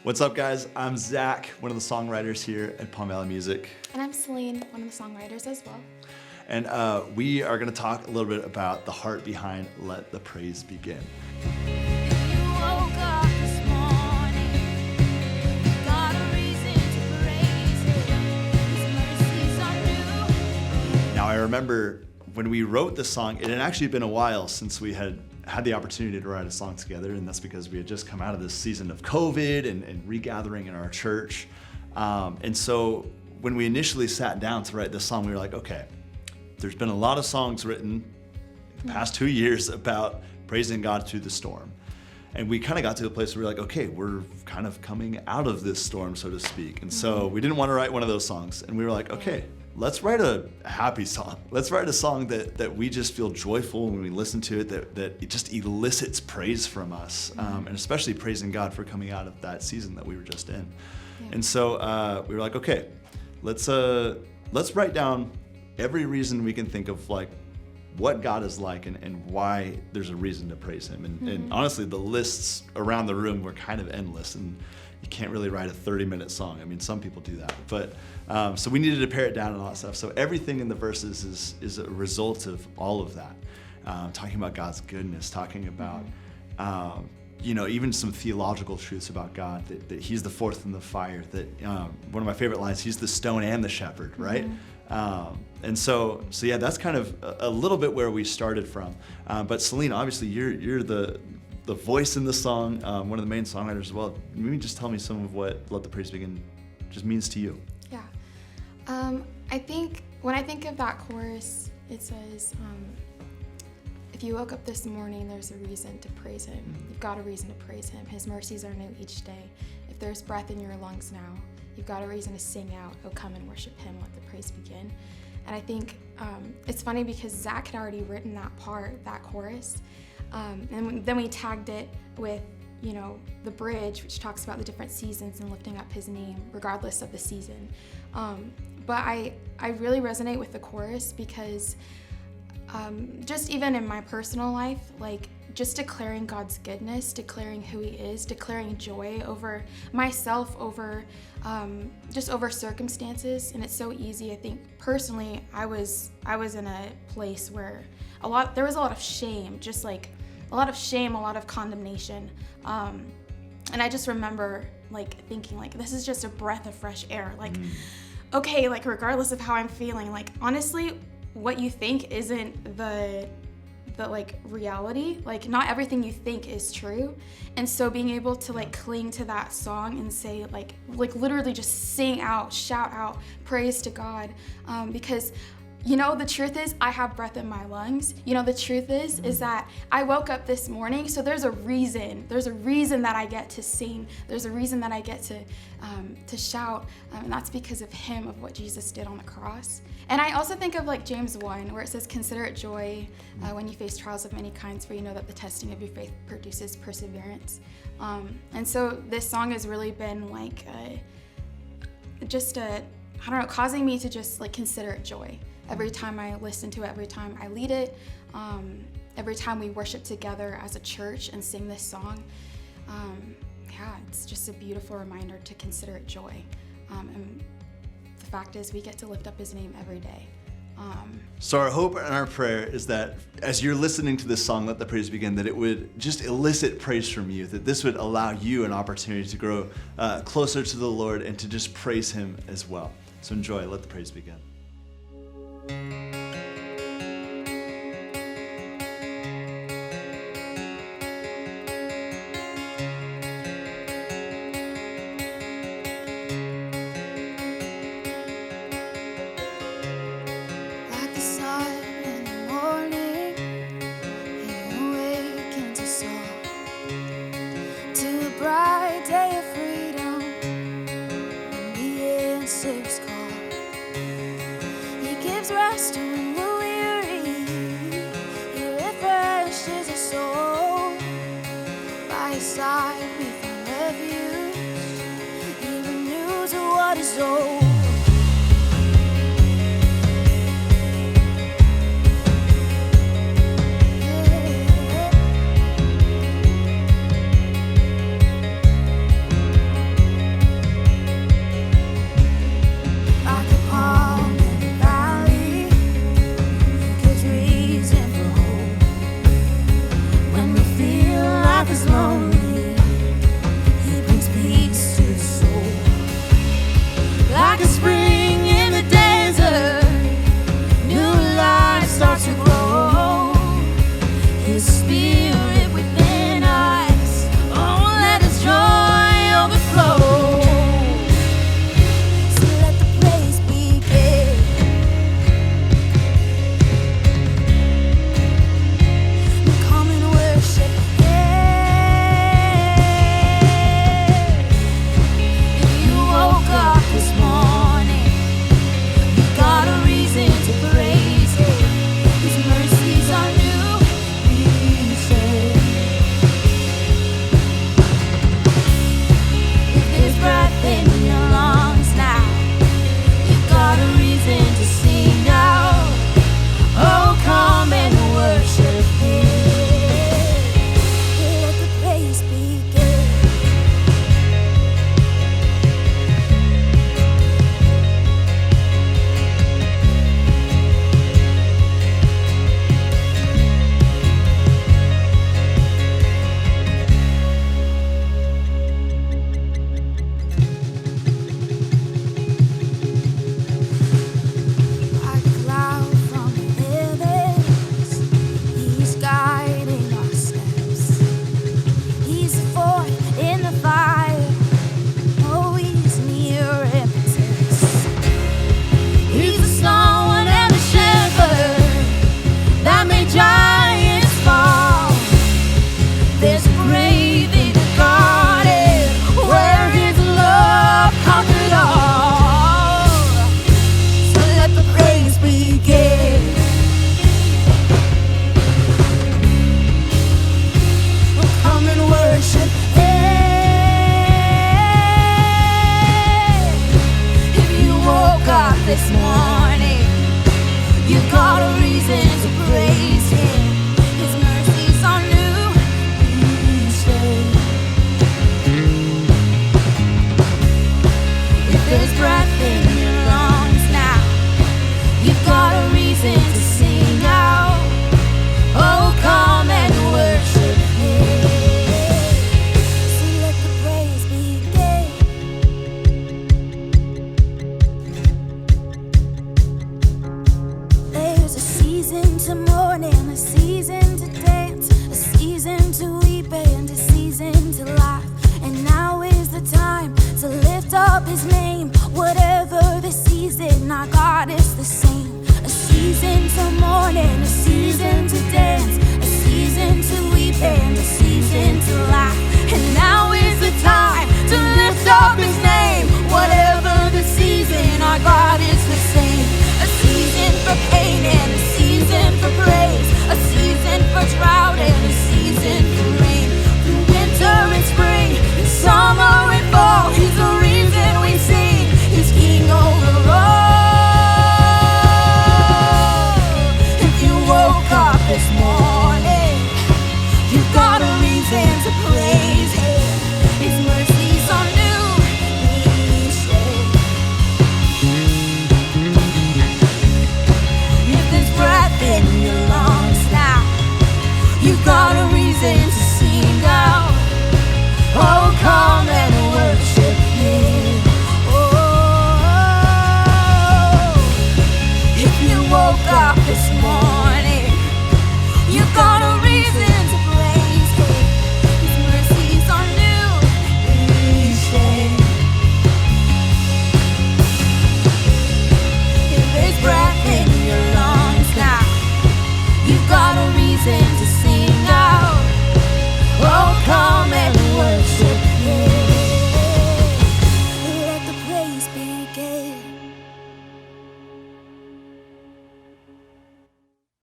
What's up, guys? I'm Zach, one of the songwriters here at Palm Valley Music. And I'm Celine, one of the songwriters as well. And we are going to talk a little bit about the heart behind Let the Praise Begin. Now, I remember when we wrote this song, it had actually been a while since we had the opportunity to write a song together, and that's because we had just come out of this season of COVID and regathering in our church. And so when we initially sat down to write this song, we were like, okay, there's been a lot of songs written in the past 2 years about praising God through the storm. And we kind of got to a place where we're like, okay, we're kind of coming out of this storm, so to speak. And so we didn't want to write one of those songs. And we were like, okay, let's write a happy song. Let's write a song that we just feel joyful when we listen to it, that it just elicits praise from us, and especially praising God for coming out of that season that we were just in. Yeah. And so we were like, okay, let's write down every reason we can think of, like, what God is like and why there's a reason to praise Him. And honestly, the lists around the room were kind of endless, and you can't really write a 30-minute song. I mean, some people do that, but so we needed to pare it down and all that stuff. So everything in the verses is a result of all of that. Talking about God's goodness, talking about even some theological truths about God, that He's the fourth in the fire, that one of my favorite lines, He's the stone and the shepherd, right? And so yeah, that's kind of a little bit where we started from. But Celine, obviously you're the voice in the song, one of the main songwriters as well. Maybe just tell me some of what Let the Praise Begin just means to you. Yeah. I think when I think of that chorus, it says, if you woke up this morning, there's a reason to praise Him. You've got a reason to praise Him. His mercies are new each day. If there's breath in your lungs now, you've got a reason to sing out, oh, come and worship Him, let the praise begin. And I think it's funny because Zach had already written that part, that chorus, and then we tagged it with, the bridge, which talks about the different seasons and lifting up His name, regardless of the season. But I really resonate with the chorus because just even in my personal life, like, just declaring God's goodness, declaring who He is, declaring joy over myself, over just over circumstances. And it's so easy. I think personally, I was in a place where there was a lot of shame, just like a lot of shame, a lot of condemnation. And I just remember like thinking, like, this is just a breath of fresh air. Like, okay, like, regardless of how I'm feeling, like, honestly, what you think isn't the like reality. Like, not everything you think is true. And so being able to like cling to that song and say like literally just sing out, shout out praise to God, because the truth is I have breath in my lungs. The truth is that I woke up this morning, so there's a reason that I get to sing. There's a reason that I get to shout, and that's because of Him, of what Jesus did on the cross. And I also think of like James 1, where it says, consider it joy when you face trials of many kinds, for you know that the testing of your faith produces perseverance. And so this song has really been like causing me to just like consider it joy. Every time I listen to it, every time I lead it, every time we worship together as a church and sing this song, it's just a beautiful reminder to consider it joy. And the fact is, we get to lift up His name every day. So our hope and our prayer is that as you're listening to this song, Let the Praise Begin, that it would just elicit praise from you, that this would allow you an opportunity to grow closer to the Lord and to just praise Him as well. So enjoy, Let the Praise Begin. Rest when we're weary, He refreshes our soul. By His side we find refuge, He renews what is old.